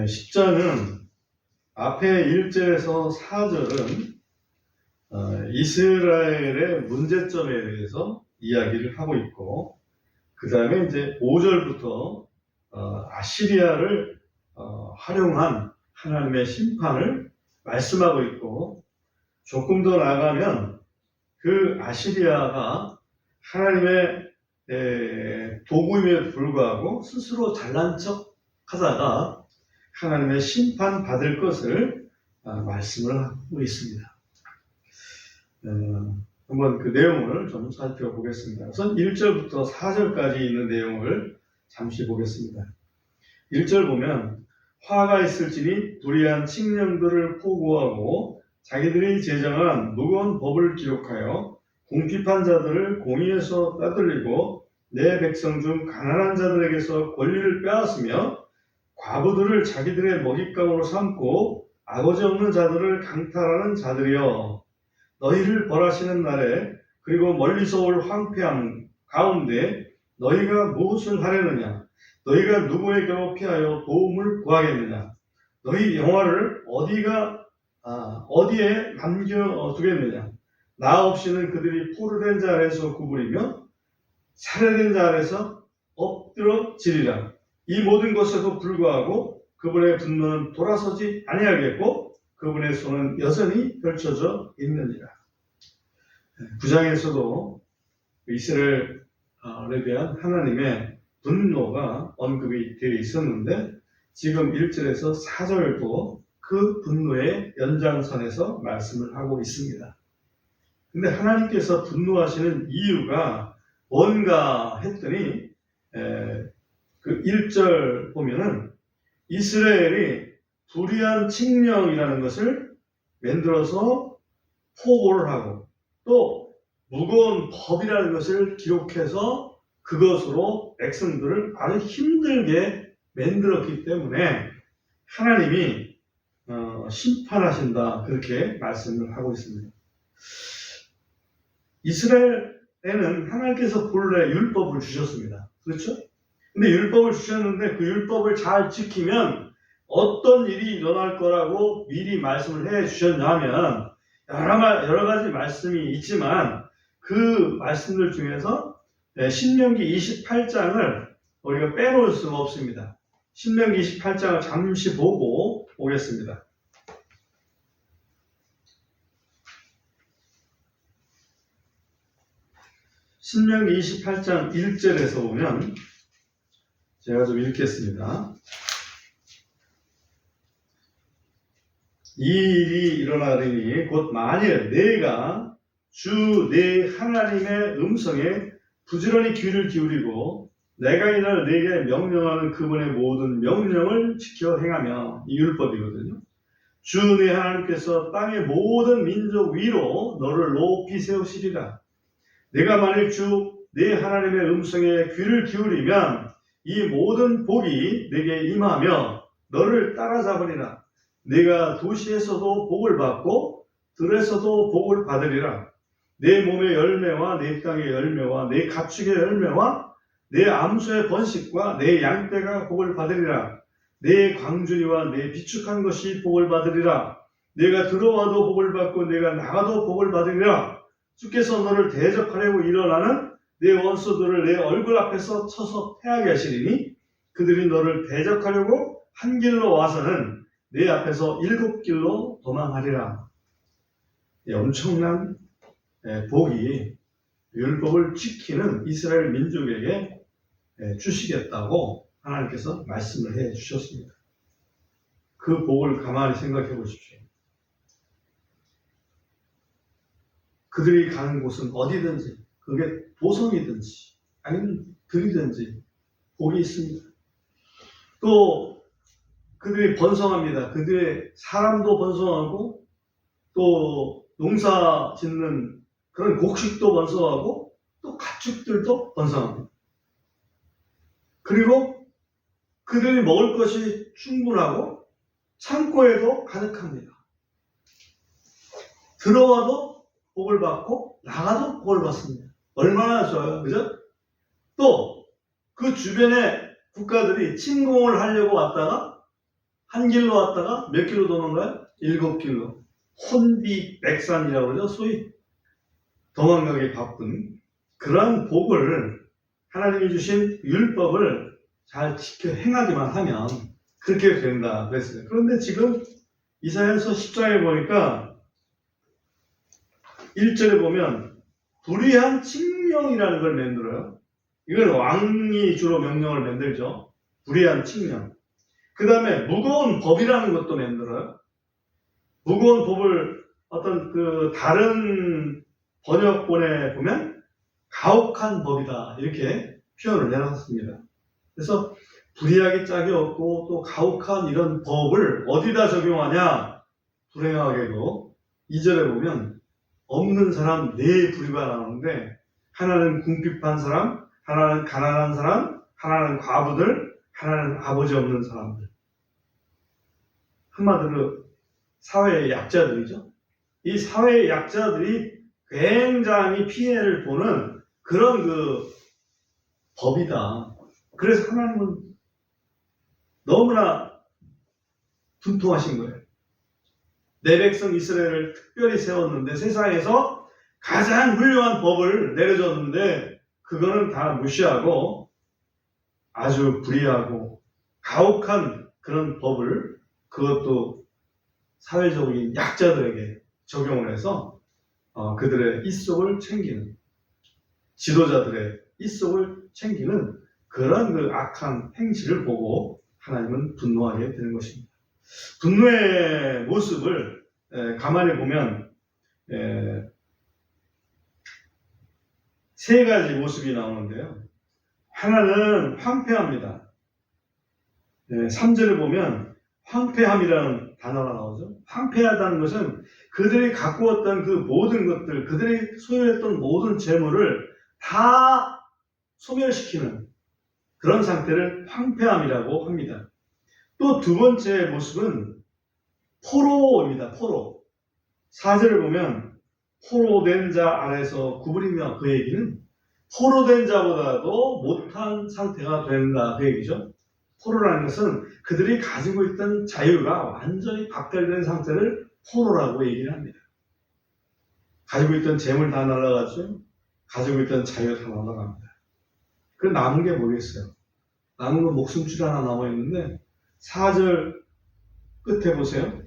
10장은 앞에 1절에서 4절은 이스라엘의 문제점에 대해서 이야기를 하고 있고, 그 다음에 이제 5절부터 아시리아를 활용한 하나님의 심판을 말씀하고 있고, 조금 더 나아가면 그 아시리아가 하나님의 도구임에 불구하고 스스로 잘난 척 하다가 하나님의 심판 받을 것을 말씀을 하고 있습니다. 한번 그 내용을 좀 살펴보겠습니다. 우선 1절부터 4절까지 있는 내용을 잠시 보겠습니다. 1절 보면, 화가 있을지니 불의한 칙령들을 포고하고 자기들이 제정한 무거운 법을 기록하여 궁핍한 자들을 공의에서 따돌리고 내 백성 중 가난한 자들에게서 권리를 빼앗으며 과부들을 자기들의 먹잇감으로 삼고 아버지 없는 자들을 강탈하는 자들이여, 너희를 벌하시는 날에 그리고 멀리서 올 황폐함 가운데 너희가 무엇을 하려느냐? 너희가 누구에게로 피하여 도움을 구하겠느냐? 너희 영화를 어디에 남겨두겠느냐? 나 없이는 그들이 포로된 자 아래에서 구부리며 살해된 자 아래에서 엎드러지리라. 이 모든 것에도 불구하고 그분의 분노는 돌아서지 아니하겠고 그분의 손은 여전히 펼쳐져 있느니라. 9장에서도 이스라엘에 대한 하나님의 분노가 언급이 되어 있었는데, 지금 1절에서 4절도 그 분노의 연장선에서 말씀을 하고 있습니다. 근데 하나님께서 분노하시는 이유가 뭔가 했더니, 그 1절 보면은 이스라엘이 불의한 칙령이라는 것을 만들어서 포고를 하고 또 무거운 법이라는 것을 기록해서 그것으로 백성들을 아주 힘들게 만들었기 때문에 하나님이 심판하신다, 그렇게 말씀을 하고 있습니다. 이스라엘에는 하나님께서 본래 율법을 주셨습니다. 그렇죠? 근데 율법을 주셨는데 그 율법을 잘 지키면 어떤 일이 일어날 거라고 미리 말씀을 해 주셨냐면, 여러 가지 말씀이 있지만 그 말씀들 중에서 신명기 28장을 우리가 빼놓을 수가 없습니다. 신명기 28장을 잠시 보고 오겠습니다. 신명기 28장 1절에서 보면, 제가 좀 읽겠습니다. 이 일이 일어나리니 곧 만일 내가 주 내 하나님의 음성에 부지런히 귀를 기울이고 내가 이날 내게 명령하는 그분의 모든 명령을 지켜 행하며, 이 율법이거든요. 주 내 하나님께서 땅의 모든 민족 위로 너를 높이 세우시리라. 내가 만일 주 내 하나님의 음성에 귀를 기울이면 이 모든 복이 내게 임하며 너를 따라잡으리라. 내가 도시에서도 복을 받고 들에서도 복을 받으리라. 내 몸의 열매와 내 땅의 열매와 내 가축의 열매와 내 암소의 번식과 내 양떼가 복을 받으리라. 내 광준이와 내 비축한 것이 복을 받으리라. 내가 들어와도 복을 받고 내가 나가도 복을 받으리라. 주께서 너를 대적하려고 일어나는 내 원수들을 내 얼굴 앞에서 쳐서 패하게 하시리니 그들이 너를 대적하려고 한 길로 와서는 내 앞에서 7길로 도망하리라. 엄청난 복이 율법을 지키는 이스라엘 민족에게 주시겠다고 하나님께서 말씀을 해 주셨습니다. 그 복을 가만히 생각해 보십시오. 그들이 가는 곳은 어디든지, 그게 도성이든지 아니면 들이든지 복이 있습니다. 또 그들이 번성합니다. 그들의 사람도 번성하고 또 농사 짓는 그런 곡식도 번성하고 또 가축들도 번성합니다. 그리고 그들이 먹을 것이 충분하고 창고에도 가득합니다. 들어와도 복을 받고 나가도 복을 받습니다. 얼마나 좋아요, 그죠? 또 그 주변의 국가들이 침공을 하려고 왔다가 한 길로 왔다가 몇 길로 도는 거야? 7길로. 혼비백산이라고 그러죠. 소위 도망가기 바쁜 그러한 복을 하나님이 주신 율법을 잘 지켜 행하기만 하면 그렇게 된다 그랬어요. 그런데 지금 이사야서 10장에 보니까 1절에 보면 불의한 칙령이라는 걸 만들어요. 이건 왕이 주로 명령을 만들죠. 불의한 칙령. 그 다음에 무거운 법이라는 것도 만들어요. 무거운 법을 어떤 그 다른 번역본에 보면 가혹한 법이다 이렇게 표현을 내놨습니다. 그래서 불의하기 짝이 없고 또 가혹한 이런 법을 어디다 적용하냐? 불행하게도 2절에 보면 없는 사람 네 부류가 나오는데 하나는 궁핍한 사람, 하나는 가난한 사람, 하나는 과부들, 하나는 아버지 없는 사람들. 한마디로 사회의 약자들이죠. 이 사회의 약자들이 굉장히 피해를 보는 그런 그 법이다. 그래서 하나님은 너무나 분통하신 거예요. 내 백성 이스라엘을 특별히 세웠는데 세상에서 가장 훌륭한 법을 내려줬는데 그거는 다 무시하고 아주 불의하고 가혹한 그런 법을 그것도 사회적인 약자들에게 적용을 해서 그들의 입속을 챙기는 지도자들의 입속을 챙기는 그런 그 악한 행실을 보고 하나님은 분노하게 되는 것입니다. 분노의 모습을 가만히 보면 세 가지 모습이 나오는데요. 하나는 황폐합니다. 3절을 보면 황폐함이라는 단어가 나오죠. 황폐하다는 것은 그들이 갖고 왔던 그 모든 것들, 그들이 소유했던 모든 재물을 다 소멸시키는 그런 상태를 황폐함이라고 합니다. 또 두 번째 모습은 포로입니다. 포로. 4절을 보면 포로된 자 아래서 구부리며 그 얘기는 포로된 자보다도 못한 상태가 된다 그 얘기죠. 포로라는 것은 그들이 가지고 있던 자유가 완전히 박탈된 상태를 포로라고 얘기를 합니다. 가지고 있던 재물 다 날아가죠. 가지고 있던 자유 다 날아갑니다. 그 남은 게 뭐겠어요? 남은 건 목숨줄 하나 남아있는데 4절 끝에 보세요.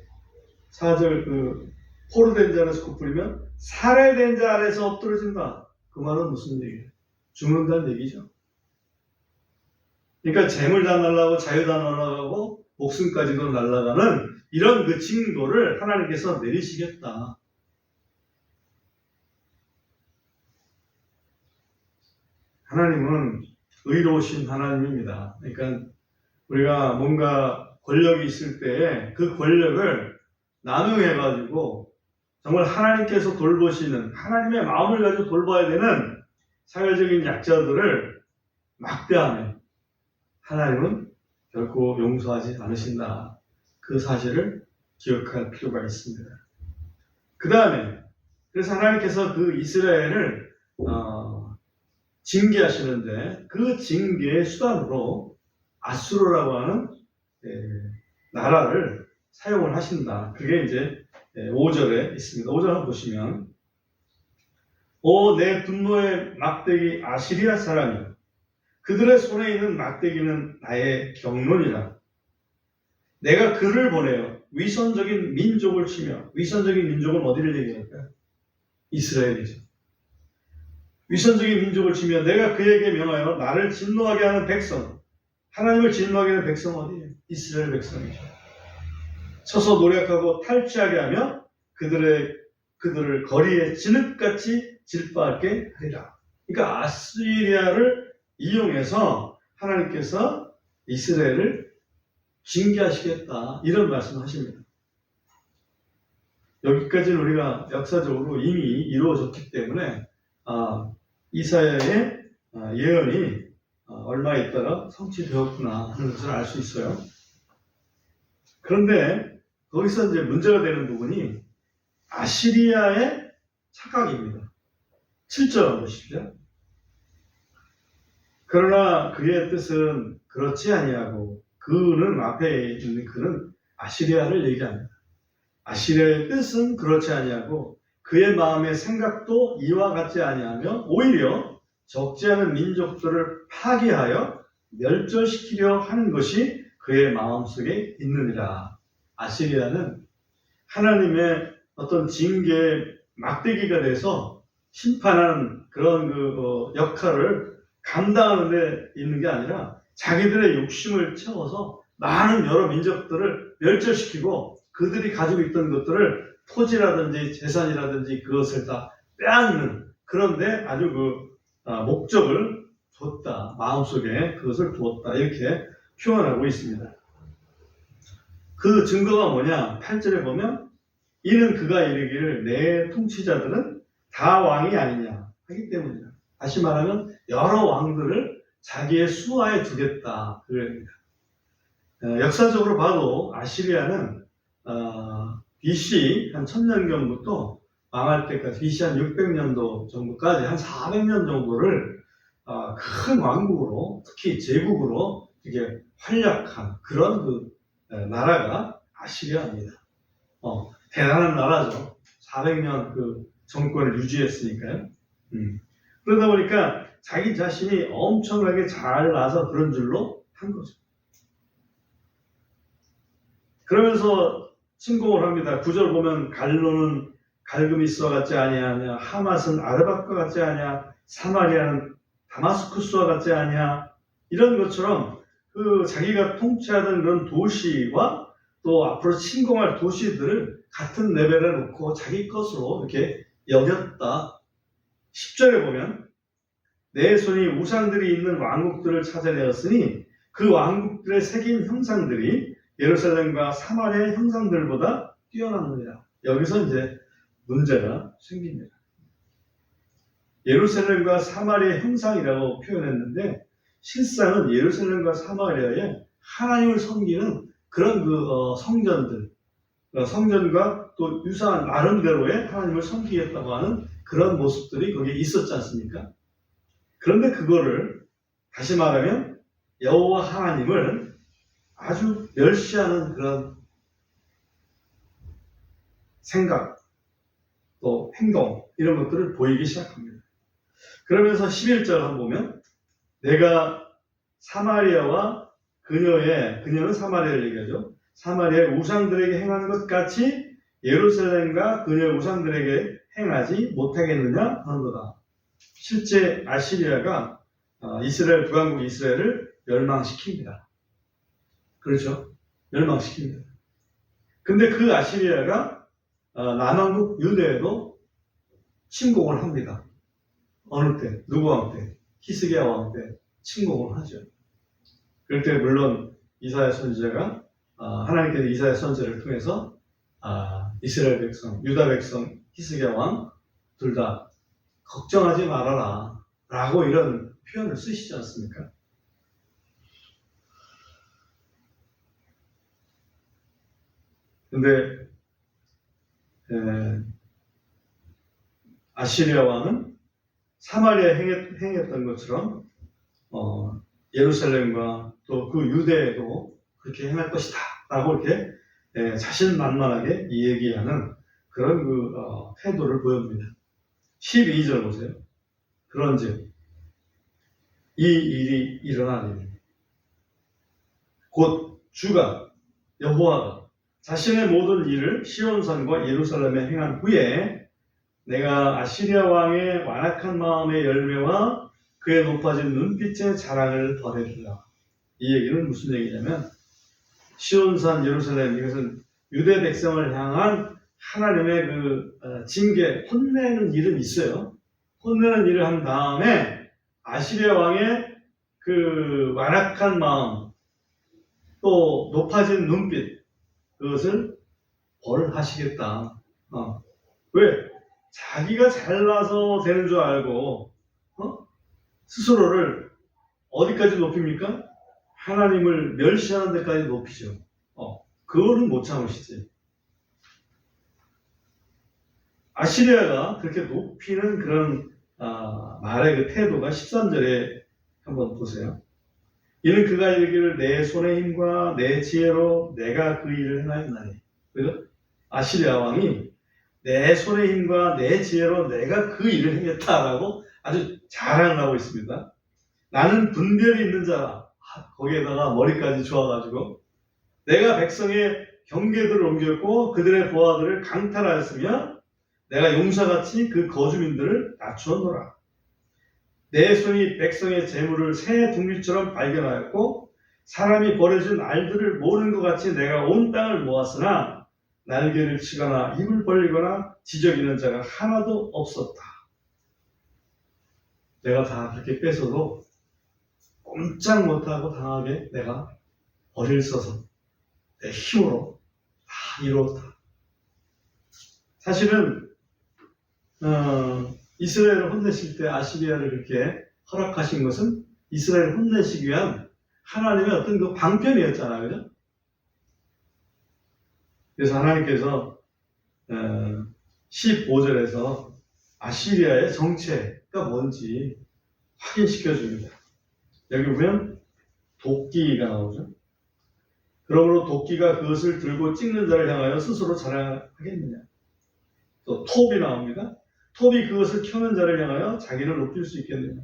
4절 그 포로된 자 아래서 구부리면 살해된 자 아래서 엎드러진다. 그 말은 무슨 얘기예요? 죽는다는 얘기죠. 그러니까 재물 다 날아가고 자유 다 날아가고 목숨까지도 날아가는 이런 그 징조를 하나님께서 내리시겠다. 하나님은 의로우신 하나님입니다. 그러니까 우리가 뭔가 권력이 있을 때 그 권력을 남용해가지고 정말 하나님께서 돌보시는 하나님의 마음을 가지고 돌봐야 되는 사회적인 약자들을 막대하면 하나님은 결코 용서하지 않으신다. 그 사실을 기억할 필요가 있습니다. 그 다음에 그래서 하나님께서 그 이스라엘을 징계하시는데 그 징계의 수단으로 아수르라고 하는 나라를 사용을 하신다. 그게 이제 5절에 있습니다. 5절 한번 보시면 오 내 분노의 막대기 아시리아 사람이여 그들의 손에 있는 막대기는 나의 경론이라. 내가 그를 보내어 위선적인 민족을 치며 위선적인 민족은 어디를 얘기할까요? 이스라엘이죠. 위선적인 민족을 치며 내가 그에게 명하여 나를 진노하게 하는 백성 하나님을 진노하게 하는 백성은 어디예요? 이스라엘 백성이죠. 서서 노력하고 탈취하게 하며 그들을 거리에 진흙같이 질바하게 하리라. 그러니까 아시리아를 이용해서 하나님께서 이스라엘을 징계하시겠다 이런 말씀을 하십니다. 여기까지는 우리가 역사적으로 이미 이루어졌기 때문에 이사야의 예언이 얼마 있다가 성취되었구나 하는 것을 알 수 있어요. 그런데 거기서 이제 문제가 되는 부분이 아시리아의 착각입니다. 7절 한번 보십시오. 그러나 그의 뜻은 그렇지 아니하고 그는 앞에 있는 그는 아시리아를 얘기합니다. 아시리아의 뜻은 그렇지 아니하고 그의 마음의 생각도 이와 같지 아니하며 오히려 적지 않은 민족들을 파괴하여 멸절시키려 하는 것이 그의 마음속에 있느니라. 아시리아는 하나님의 어떤 징계의 막대기가 돼서 심판하는 그런 역할을 감당하는 데 있는 게 아니라 자기들의 욕심을 채워서 많은 여러 민족들을 멸절시키고 그들이 가지고 있던 것들을 토지라든지 재산이라든지 그것을 다 빼앗는, 그런데 아주 목적을 뒀다. 마음속에 그것을 두었다. 이렇게 표현하고 있습니다. 그 증거가 뭐냐? 8절에 보면 이는 그가 이르기를 내 통치자들은 다 왕이 아니냐 하기 때문이다. 다시 말하면 여러 왕들을 자기의 수하에 두겠다. 그럽니다. 역사적으로 봐도 아시리아는 BC 한 1000년경부터 망할 때까지 BC 한 600년도 정도까지 한 400년 정도를 큰 왕국으로, 특히 제국으로 되게 활약한 그런 나라가 아시리아입니다. 대단한 나라죠. 400년 정권을 유지했으니까요. 그러다 보니까 자기 자신이 엄청나게 잘나서 그런 줄로 한 거죠. 그러면서 침공을 합니다. 9절 보면 갈로는 갈그미스와 같지 아니하냐, 하맛은 아르밧과 같지 아니냐, 사마리아는 다마스쿠스와 같지 아니냐, 이런 것처럼 자기가 통치하던 그런 도시와 또 앞으로 침공할 도시들을 같은 레벨에 놓고 자기 것으로 이렇게 여겼다. 10절에 보면 내 손이 우상들이 있는 왕국들을 찾아내었으니 그 왕국들의 새긴 형상들이 예루살렘과 사마리아의 형상들보다 뛰어납니다. 여기서 이제 문제가 생깁니다. 예루살렘과 사마리아의 형상이라고 표현했는데 실상은 예루살렘과 사마리아에 하나님을 섬기는 그런 성전들, 성전과 또 유사한 나름대로의 하나님을 섬기겠다고 하는 그런 모습들이 거기에 있었지 않습니까? 그런데 그거를 다시 말하면 여호와 하나님을 아주 멸시하는 그런 생각, 또 행동, 이런 것들을 보이기 시작합니다. 그러면서 11절 한번 보면 내가 사마리아와 그녀는 사마리아를 얘기하죠. 사마리아의 우상들에게 행한 것 같이 예루살렘과 그녀의 우상들에게 행하지 못하겠느냐 하는 거다. 실제 아시리아가 이스라엘, 북왕국 이스라엘을 멸망시킵니다. 그렇죠? 멸망시킵니다. 근데 그 아시리아가 남왕국 유대에도 침공을 합니다. 어느 때? 누구 왕 때? 히스기야 왕 때 침공을 하죠. 그럴 때 물론 이사야 선지자가 하나님께서 이사야 선지자를 통해서 이스라엘 백성, 유다 백성, 히스기야 왕 둘 다 걱정하지 말아라 라고 이런 표현을 쓰시지 않습니까? 근데 아시리아 왕은 사마리아에 행했던 것처럼 예루살렘과 또 그 유대에도 그렇게 행할 것이다 라고 이렇게 자신만만하게 얘기하는 그런 태도를 보여줍니다. 12절 보세요. 그런즉 이 일이 일어나리니 곧 주가 여호와가 자신의 모든 일을 시온산과 예루살렘에 행한 후에 내가 아시리아 왕의 완악한 마음의 열매와 그의 높아진 눈빛의 자랑을 더해주라. 이 얘기는 무슨 얘기냐면 시온산 예루살렘, 이것은 유대 백성을 향한 하나님의 징계, 혼내는 일은 있어요. 혼내는 일을 한 다음에 아시리아 왕의 완악한 마음, 또 높아진 눈빛, 그것을 벌하시겠다. 왜? 자기가 잘나서 되는 줄 알고 스스로를 어디까지 높입니까? 하나님을 멸시하는 데까지 높이죠. 그거는 못 참으시지. 아시리아가 그렇게 높이는 그런 말의 태도가 13절에 한번 보세요. 이는 그가 이르기를 내 손의 힘과 내 지혜로 내가 그 일을 행하였나니. 그죠? 아시리아 왕이 내 손의 힘과 내 지혜로 내가 그 일을 행했다라고 아주 자랑을 하고 있습니다. 나는 분별이 있는 자라. 거기에다가 머리까지 좋아가지고 내가 백성의 경계들을 옮겼고 그들의 보아들을 강탈하였으며 내가 용사같이 그 거주민들을 낮추었노라. 내 손이 백성의 재물을 새 둥지처럼 발견하였고 사람이 버려진 알들을 모으는 것 같이 내가 온 땅을 모았으나 날개를 치거나 입을 벌리거나 지저귀는 자가 하나도 없었다. 내가 다 그렇게 뺏어도 꼼짝 못하고 당하게 내가 어릴 써서 내 힘으로 다 이루었다. 사실은 이스라엘을 혼내실 때 아시리아를 그렇게 허락하신 것은 이스라엘을 혼내시기 위한 하나님의 어떤 그 방편이었잖아요. 그죠? 그래서 하나님께서 15절에서 아시리아의 정체가 뭔지 확인시켜 줍니다. 여기 보면 도끼가 나오죠. 그러므로 도끼가 그것을 들고 찍는 자를 향하여 스스로 자랑하겠느냐. 또 톱이 나옵니다. 톱이 그것을 켜는 자를 향하여 자기를 높일 수 있겠느냐.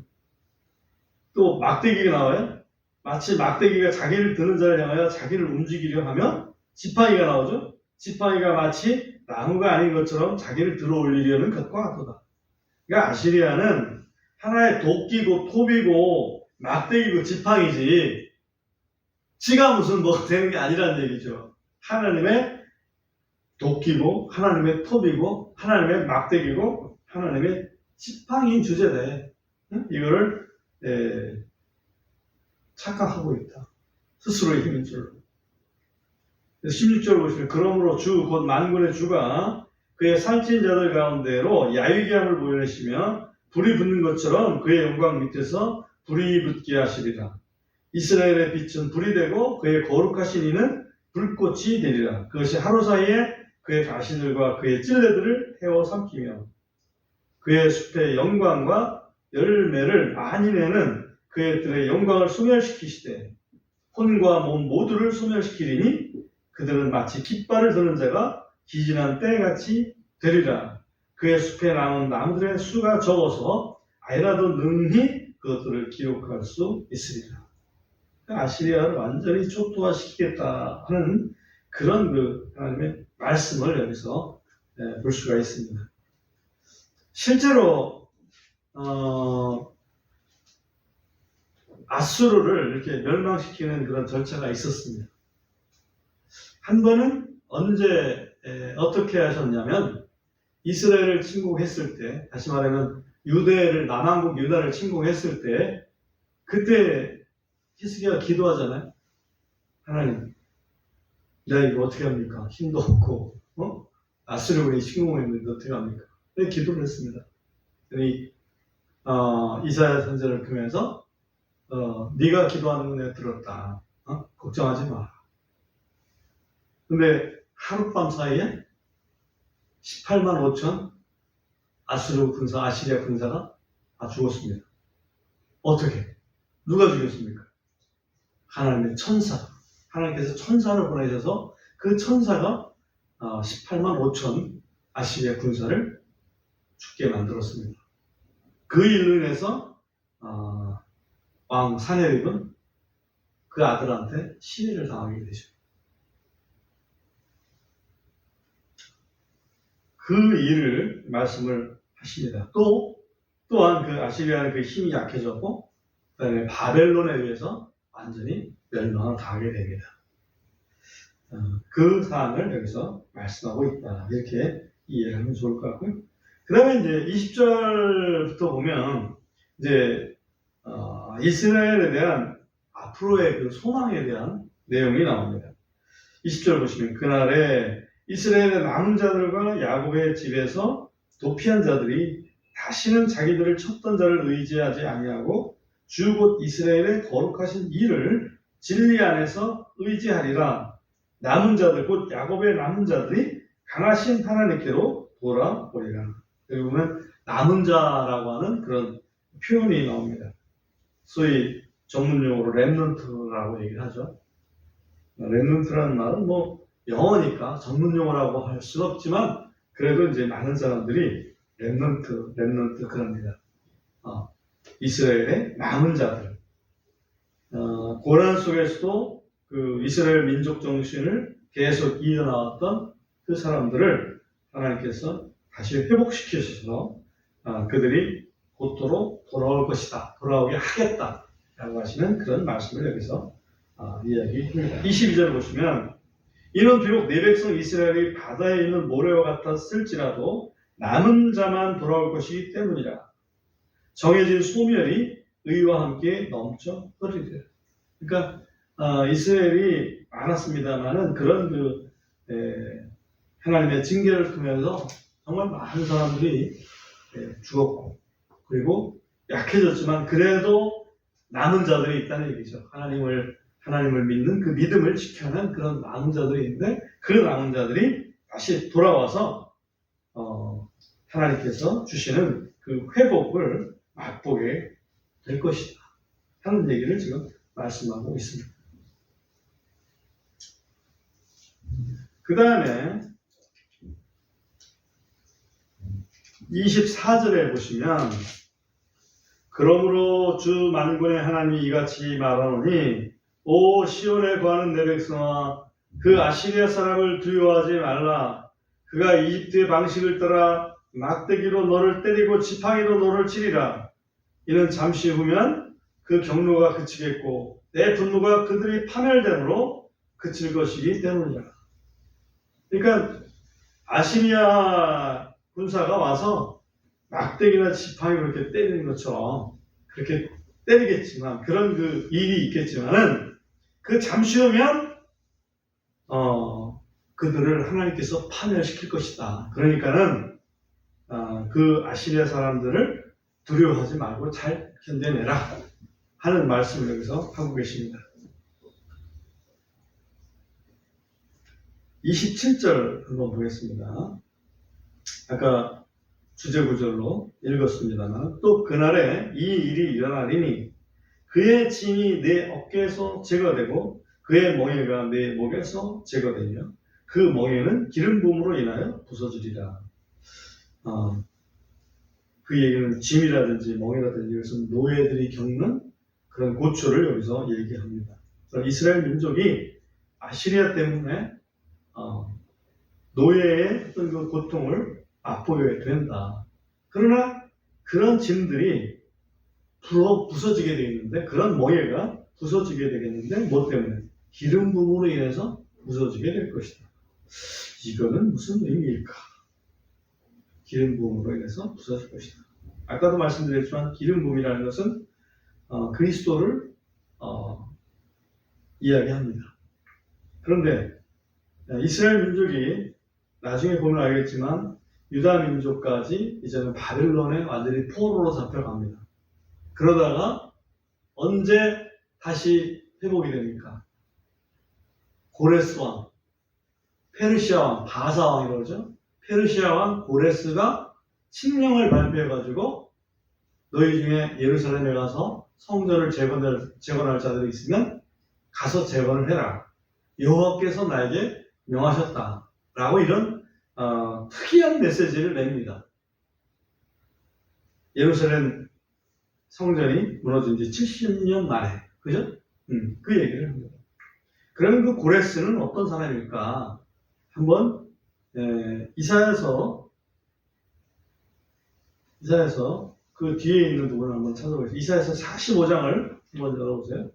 또 막대기가 나와요. 마치 막대기가 자기를 드는 자를 향하여 자기를 움직이려 하면 지팡이가 나오죠. 지팡이가 마치 나무가 아닌 것처럼 자기를 들어 올리려는 것과 같도다. 그러니까 아시리아는 하나의 도끼고 톱이고 막대기고 지팡이지 지가 무슨 뭐 되는 게 아니라는 얘기죠. 하나님의 도끼고 하나님의 톱이고 하나님의 막대기고 하나님의 지팡이인 주제대. 이거를 착각하고 있다. 스스로의 힘인 줄로. 16절 보시면 그러므로 주 곧 만군의 주가 그의 살찐 자들 가운데로 야위기함을 보여내시며 불이 붙는 것처럼 그의 영광 밑에서 불이 붙게 하시리라. 이스라엘의 빛은 불이 되고 그의 거룩하신 이는 불꽃이 되리라. 그것이 하루 사이에 그의 가시들과 그의 찔레들을 태워 삼키며 그의 숲의 영광과 열매를 많이 내는 그의 들의 영광을 소멸시키시되 혼과 몸 모두를 소멸시키리니 그들은 마치 깃발을 드는 자가 기진한 때같이 되리라. 그의 숲에 남은 나무들의 수가 적어서 아이라도 능히 그것들을 기록할 수 있으리라. 아시리아를 완전히 초토화시키겠다 하는 그런 그 하나님의 말씀을 여기서 볼 수가 있습니다. 실제로 아수르를 이렇게 멸망시키는 그런 절차가 있었습니다. 한 번은 언제 어떻게 하셨냐면 이스라엘을 침공했을 때, 다시 말하면 유대를 남한국 유다를 침공했을 때 그때 히스기야가 기도하잖아요. 하나님, 내가 이거 어떻게 합니까? 힘도 없고 아수르군이 침공했는데 어떻게 합니까? 네, 기도를 했습니다. 이사야 선지자를 통해서 네가 기도하는 거 내가 들었다. 걱정하지 마. 근데 하룻밤 사이에 18만 5천 아시리아 군사가 다 죽었습니다. 어떻게? 누가 죽였습니까? 하나님의 천사. 하나님께서 천사를 보내셔서 그 천사가 18만 5천 아시리아 군사를 죽게 만들었습니다. 그 일로 인해서 왕 사네립은 그 아들한테 시해를 당하게 되죠. 그 일을 말씀을 하십니다. 또한 그 아시리아의 그 힘이 약해졌고, 그 다음에 바벨론에 의해서 완전히 멸망을 당하게 됩니다. 그 사항을 여기서 말씀하고 있다. 이렇게 이해를 하면 좋을 것 같고요. 그 다음에 이제 20절부터 보면, 이제, 이스라엘에 대한 앞으로의 그 소망에 대한 내용이 나옵니다. 20절 보시면, 그날에 이스라엘의 남은 자들과 야곱의 집에서 도피한 자들이 다시는 자기들을 쳤던 자를 의지하지 아니하고 주 곧 이스라엘의 거룩하신 이를 진리 안에서 의지하리라. 남은 자들 곧 야곱의 남은 자들이 강하신 하나님께로 돌아오리라. 여기 보면 남은 자라고 하는 그런 표현이 나옵니다. 소위 전문용어로 렘넌트라고 얘기를 하죠. 렘넌트라는 말은 뭐 영어니까 전문용어라고 할 수는 없지만 그래도 이제 많은 사람들이 렘넌트 그럽니다. 이스라엘의 남은 자들. 고난 속에서도 그 이스라엘 민족 정신을 계속 이어나왔던 그 사람들을 하나님께서 다시 회복시키셔서 그들이 곧도록 돌아올 것이다. 돌아오게 하겠다. 라고 하시는 그런 말씀을 여기서 이야기합니다. 22절 보시면 이는 비록 내 백성 이스라엘이 바다에 있는 모래와 같았을지라도 남은 자만 돌아올 것이기 때문이라. 정해진 소멸이 의와 함께 넘쳐 흐르리라. 그러니까 이스라엘이 많았습니다만은 그런 하나님의 징계를 통해서 정말 많은 사람들이 죽었고 그리고 약해졌지만 그래도 남은 자들이 있다는 얘기죠. 하나님을 믿는 그 믿음을 지켜낸 그런 남은 자들이 있는데 그 남은 자들이 다시 돌아와서 하나님께서 주시는 그 회복을 맛보게 될 것이다 하는 얘기를 지금 말씀하고 있습니다. 그 다음에 24절에 보시면 그러므로 주 만군의 하나님이 이같이 말하노니 오 시온에 거하는 내 백성아 그 아시리아 사람을 두려워하지 말라. 그가 이집트의 방식을 따라 막대기로 너를 때리고 지팡이로 너를 치리라. 이는 잠시 후면 그 경로가 그치겠고 내 분노가 그들이 파멸됨으로 그칠 것이기 때문이라. 그러니까 아시리아 군사가 와서 막대기나 지팡이로 이렇게 때리는 것처럼 그렇게 때리겠지만 그런 그 일이 있겠지만은 그 잠시 후면 그들을 하나님께서 파멸시킬 것이다. 그러니까는 그 아시리아 사람들을 두려워하지 말고 잘 견뎌내라 하는 말씀을 여기서 하고 계십니다. 27절 한번 보겠습니다. 아까 주제구절로 읽었습니다만 또 그날에 이 일이 일어나리니 그의 짐이 내 어깨에서 제거되고 그의 멍에가 내 목에서 제거되며 그 멍에는 기름 부음으로 인하여 부서지리라. 그 얘기는 짐이라든지 멍에라든지 이것은 노예들이 겪는 그런 고초를 여기서 얘기합니다. 이스라엘 민족이 아시리아 때문에 노예의 어떤 그 고통을 맛보게 된다. 그러나 그런 짐들이 부서지게 되어 있는데 그런 멍에가 부서지게 되겠는데 뭐 때문에? 기름 부음으로 인해서 부서지게 될 것이다. 이거는 무슨 의미일까? 기름 부음으로 인해서 부서질 것이다. 아까도 말씀드렸지만 기름 부음이라는 것은 그리스도를 이야기합니다. 그런데 이스라엘 민족이 나중에 보면 알겠지만 유다 민족까지 이제는 바벨론에 완전히 포로로 잡혀갑니다. 그러다가 언제 다시 회복이 됩니까? 고레스 왕, 페르시아 왕, 바사 왕이라고 그러죠. 페르시아 왕 고레스가 칙령을 발표해가지고 너희 중에 예루살렘에 가서 성전을 재건할 자들이 있으면 가서 재건을 해라. 여호와께서 나에게 명하셨다. 라고 이런 특이한 메시지를 냅니다. 예루살렘 성전이 무너진 지 70년 만에. 그죠? 그 얘기를 합니다. 그러면 그 고레스는 어떤 사람일까? 한번 이사야서 그 뒤에 있는 부분을 한번 찾아보겠습니다. 이사야서 45장을 한번 열어보세요.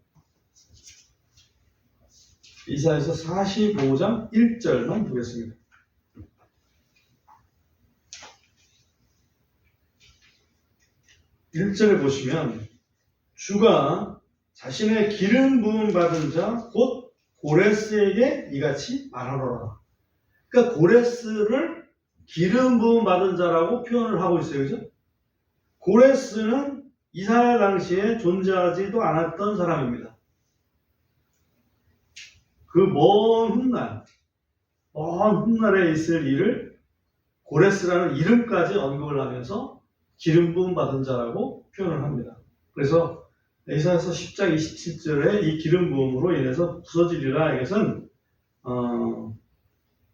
이사야서 45장 1절만 보겠습니다. 1절에 보시면 주가 자신의 기름 부음 받은 자 곧 고레스에게 이같이 말하노라. 그러니까 고레스를 기름 부음 받은 자라고 표현을 하고 있어요. 그죠? 고레스는 이사야 당시에 존재하지도 않았던 사람입니다. 그 먼 훗날에 있을 일을 고레스라는 이름까지 언급을 하면서 기름 부음 받은 자라고 표현을 합니다. 그래서 이사야서 10장 27절에 이 기름 부음으로 인해서 부서지리라. 이것은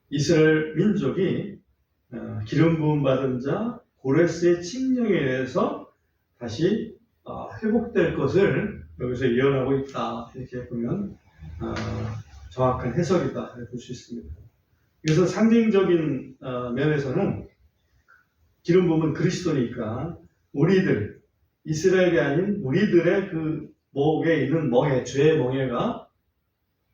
이스라엘 민족이 기름 부음 받은 자 고레스의 칙령에 의해서 다시 회복될 것을 여기서 예언하고 있다. 이렇게 보면 정확한 해석이다 볼 수 있습니다. 그래서 상징적인 면에서는 기름 부음은 그리스도니까 우리들, 이스라엘이 아닌 우리들의 그 목에 있는 멍에, 죄의 멍에가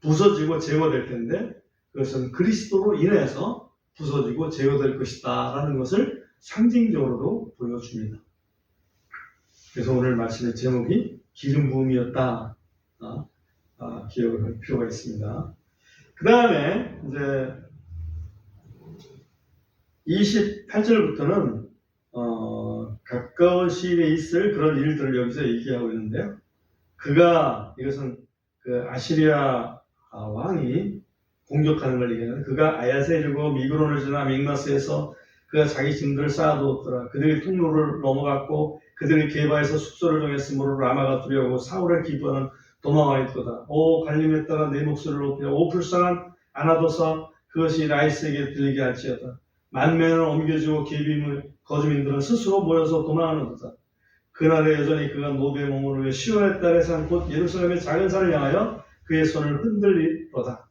부서지고 제거될 텐데 그것은 그리스도로 인해서 부서지고 제거될 것이다 라는 것을 상징적으로도 보여줍니다. 그래서 오늘 말씀의 제목이 기름 부음이었다. 기억을 할 필요가 있습니다. 그 다음에 이제 28절부터는 가까운 시일에 있을 그런 일들을 여기서 얘기하고 있는데요. 이것은 그 아시리아 왕이 공격하는 걸 얘기하는, 그가 아야세를 이루고 미그론을 지나 믹마스에서 그가 자기 짐들을 쌓아두었더라. 그들이 통로를 넘어갔고 그들이 게바에서 숙소를 정했으므로 라마가 두려워 사울의 기뻐는 도망하였도다. 오 갈림에 따라 내 목소리를 높여 오 불쌍한 아나도사 그것이 라이스에게 들리게 할지어다. 만면을 옮겨주고 거주민들은 스스로 모여서 도망하는도다. 그날에 여전히 그가 노비의 몸으로 위해 시온의 딸의 산 곧 예루살렘의 작은 산을 향하여 그의 손을 흔들리로다.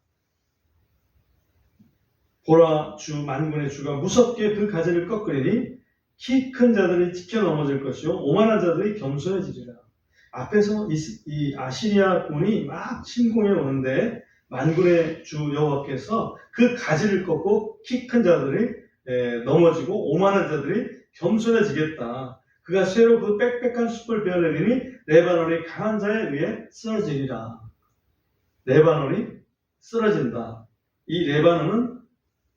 보라 주 만군의 주가 무섭게 그 가지를 꺾으리니 키 큰 자들이 지켜 넘어질 것이요 오만한 자들이 겸손해지리라. 앞에서 이 아시리아 군이 막 침공해 오는데 만군의 주 여호와께서 그 가지를 꺾고 키 큰 자들이 넘어지고 오만한 자들이 겸손해지겠다. 그가 쇠로 그 빽빽한 숲을 베어내리니 레바논이 강한 자에 의해 쓰러지리라. 레바논이 쓰러진다. 이 레바논은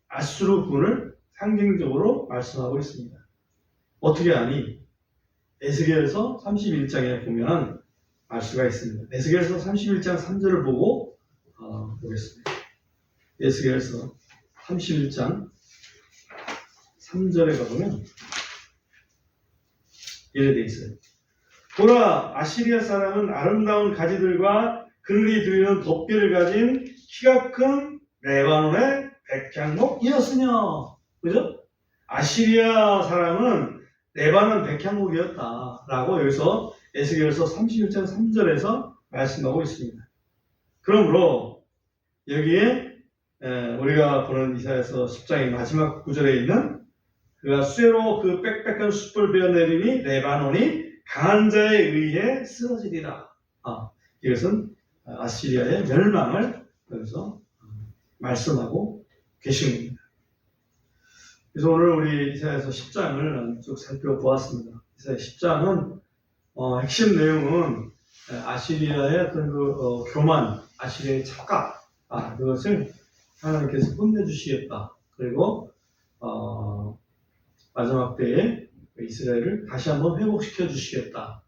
아수르 군을 상징적으로 말씀하고 있습니다. 어떻게 하니? 에스겔서 31장에 보면 알 수가 있습니다. 에스겔서 31장 3절을 보고 보겠습니다. 에스겔서 31장 3절에 가보면 이래 돼 있어요. 보라, 아시리아 사람은 아름다운 가지들과 그늘이 들리는 덮개를 가진 키가 큰 레바논의 백향목이었으며, 그죠? 아시리아 사람은 레바논 백향목이었다라고 여기서 에스겔서 31장 3절에서 말씀하고 있습니다. 그러므로 여기에 우리가 보는 이사야서 10장의 마지막 구절에 있는 그가 쇠로 그 빽빽한 숲을 베어내리니 레바논이 강한 자에 의해 쓰러지리라. 이것은 아시리아의 멸망을 여기서 말씀하고 계신 겁니다. 그래서 오늘 우리 이사야서 10장을 쭉 살펴보았습니다. 이사야 10장은 핵심 내용은 아시리아의 어떤 교만, 아시리아의 착각, 그것을 하나님께서 혼내주시겠다. 그리고 마지막 때에 이스라엘을 다시 한번 회복시켜 주시겠다.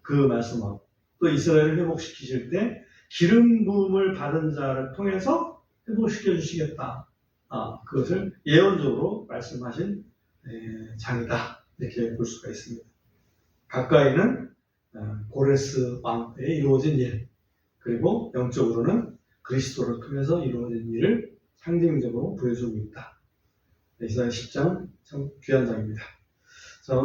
그 말씀하고 또 이스라엘을 회복시키실 때 기름 부음을 받은 자를 통해서 회복시켜 주시겠다. 그것을 예언적으로 말씀하신 장이다. 이렇게 볼 수가 있습니다. 가까이는 고레스 왕 때 이루어진 일, 그리고 영적으로는 그리스도를 통해서 이루어진 일을 상징적으로 보여주고 있다. 이사야 10장은 참 귀한 장입니다.